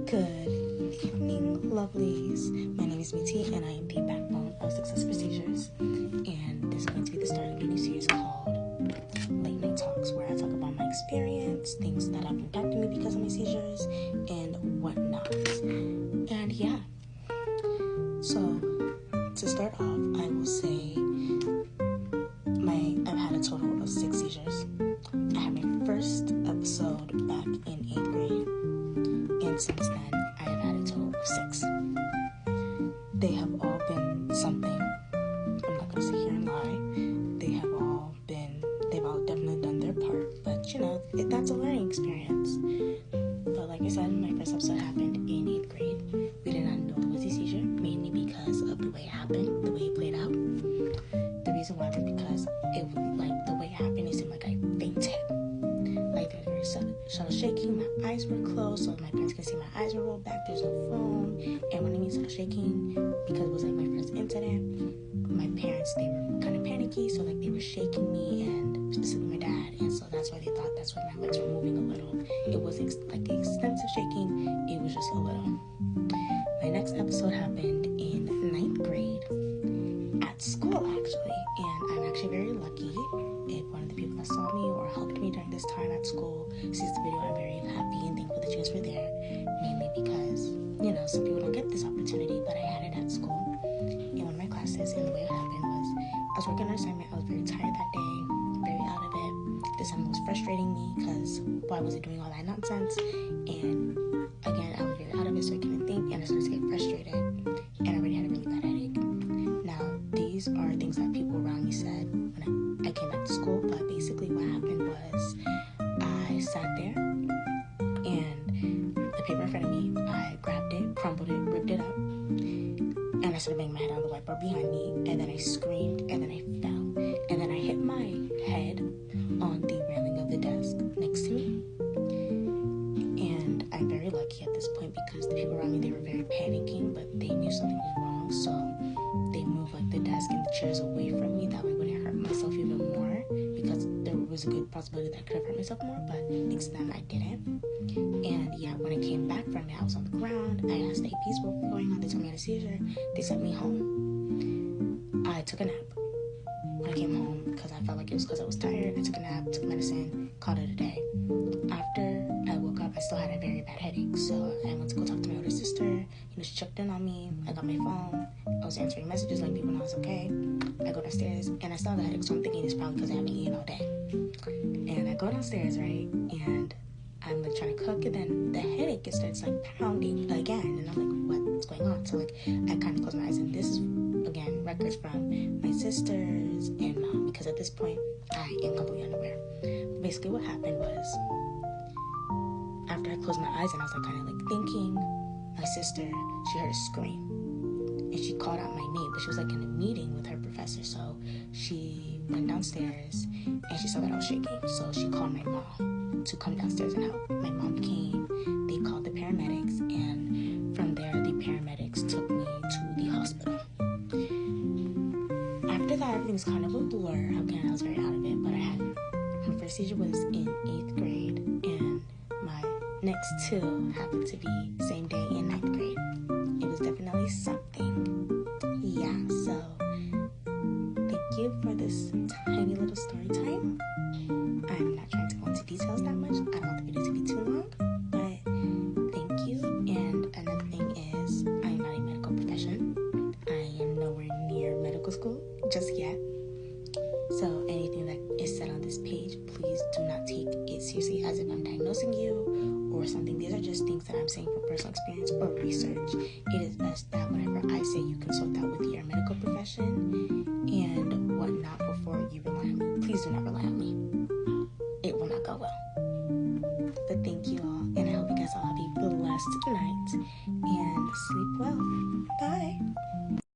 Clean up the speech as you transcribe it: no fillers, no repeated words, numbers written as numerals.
Good evening, lovelies. My name is Miti, and I am the backbone of Success for Seizures. And this is going to be the start of a new series called Late Night Talks, where I talk about my experience, things that have impacted me because of my seizures, and whatnot. And yeah, so to start off, I will say I've had a total of 6 seizures. I had my first episode back in 8th grade, and since then I have had a total of 6. They have all been something. I'm not gonna sit here and lie. They've all definitely done their part, but that's a learning experience. But like I said, my first episode happened in 8th grade. We did not know it was a seizure, mainly because of the way it happened, the way it played out. The reason why was because the way it happened, it seemed like I fainted. Like there was very subtle shaking, my eyes were closed, so my parents could see my eyes were rolled back, there's no phone. And when I mean subtle shaking, because it was like my first incident, my parents, they were kind of panicky, so like they were shaking me, and specifically my dad, and so that's why they thought that's why my legs were moving a little. It wasn't like the extensive shaking, it was just a little. My next episode happened in 9th grade at school, actually, and I'm actually very lucky. If one of the people that saw me or helped me during this time at school sees the video, I'm very happy and thankful that you guys were there, mainly because, some people don't get this opportunity, but I had it at school in one of my classes. And the way it happened was, I was working on an assignment. I was very tired that day, very out of it. This assignment was frustrating me because why was it doing all that nonsense? And again, I was very out of it, so I couldn't think, and I started to get frustrated, and I already had a really bad headache. Now, these are things that people around me said when I came back to school, but basically what happened was I sat there, and the paper in front of me, I grabbed it, crumpled it, ripped it up, and I started banging my head on the whiteboard behind me, and then I screamed, and then I fell, and then I hit my head on the railing of the desk next to me. And I'm very lucky at this point because the people around me, they were very panicking, but they knew something was wrong, so they moved like the desk and the chairs away from me. That way I wouldn't hurt myself even more, because there was a good possibility that I could have hurt myself more, but thanks to them I didn't. And yeah, when I came back from it, I was on the ground. I asked the APs what was going on. They told me I had a seizure. They sent me home. I took a nap when I came home because I felt like it was because I was tired. I took a nap, took medicine, called it a day. After I woke up, I still had a very bad headache, so I went to go talk to my older sister. She checked in on me. I got my phone. I was answering messages, letting people know I was okay. I go downstairs, and I still have a headache, so I'm thinking it's probably because I haven't eaten all day. And I go downstairs, right, and I'm like trying to cook, and then the headache starts like pounding again, and I'm like, what's going on? So like I kind of close my eyes, and this is again records from my sisters and mom, because at this point I am completely unaware. But basically what happened was, after I closed my eyes and I was like kind of like thinking, my sister, she heard a scream, and she called out my name, but she was like in a meeting with her professor, so she went downstairs and she saw that I was shaking, so she called my mom to come downstairs and help. My mom came, they called the paramedics, and from there the paramedics took me to the hospital. After that, everything's kind of a blur. Again, I was very out of it, but my first seizure was in 8th grade, and my next 2 happened to be the same day in 9th grade. It was definitely something. Yeah, so thank you for this tiny little story time. I'm not trying to go into details that much. I don't want the video to be too long, but thank you. And another thing is, I am not a medical profession. I am nowhere near medical school just yet. So anything that is said on this page, please do not take it seriously as if I'm diagnosing you or something. These are just things that I'm saying from personal experience or research. It is best that whenever I say, you consult that with your medical profession and whatnot before you rely on me. Please do not rely on me.